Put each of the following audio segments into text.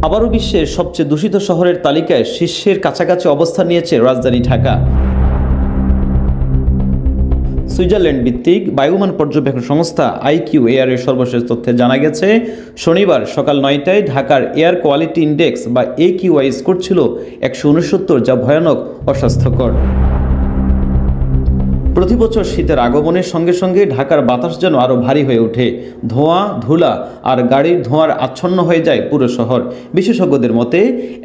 আবারও বিশ্বের সবচেয়ে দূষিত শহরের তালিকায় শীর্ষের কাছাকাছি অবস্থান নিয়েছে রাজধানী ঢাকা। সুইজারল্যান্ড ভিত্তিক বায়ুমান পর্যবেক্ষণ সংস্থা IQAir এর সর্বশেষ তথ্যে জানা গেছে, শনিবার সকাল 9টায় ঢাকার এয়ার কোয়ালিটি ইন্ডেক্স বা AQI স্কোর ছিল 169, যা ভয়ানক অস্বাস্থ্যকর। প্রতি বছর শীতের আগমনের সঙ্গে সঙ্গে ঢাকার বাতাস যেন আরও ভারী হয়ে ওঠে। ধোঁয়া, ধুলা আর গাড়ির ধোঁয়ার আচ্ছন্ন হয়ে যায় পুরো শহর। বিশেষজ্ঞদের মতে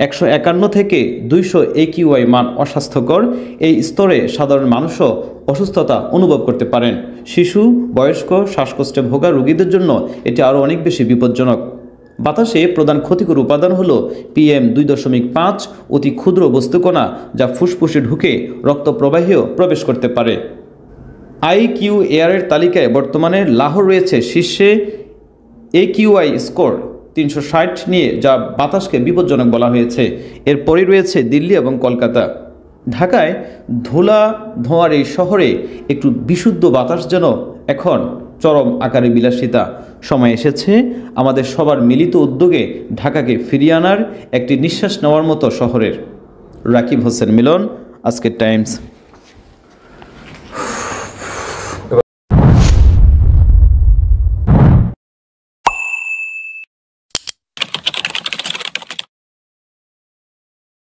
151 থেকে 200 AQI মান অস্বাস্থ্যকর। এই স্তরে সাধারণ মানুষও অসুস্থতা অনুভব করতে পারেন। শিশু, বয়স্ক, শ্বাসকষ্টে ভোগা রোগীদের জন্য এটি আরও অনেক বেশি বিপজ্জনক। বাতাসে প্রধান ক্ষতিকর উপাদান হল PM 2.5 অতি ক্ষুদ্র বস্তুকণা, যা ফুসফুসে ঢুকে রক্ত প্রবাহেও প্রবেশ করতে পারে। IQAir এর তালিকায় বর্তমানে লাহোর রয়েছে শীর্ষে, AQI স্কোর 360 নিয়ে, যা বাতাসকে বিপজ্জনক বলা হয়েছে। এরপরই রয়েছে দিল্লি এবং কলকাতা। ঢাকায় ধোঁয়ার এই শহরে একটু বিশুদ্ধ বাতাস যেন এখন চরম আকারে বিলাসিতা। সময় এসেছে আমাদের সবার মিলিত উদ্যোগে ঢাকাকে ফিরিয়ে আনার, একটি নিঃশ্বাস নেওয়ার মতো শহরের। রাকিব হোসেন মিলন, আজকের টাইমস।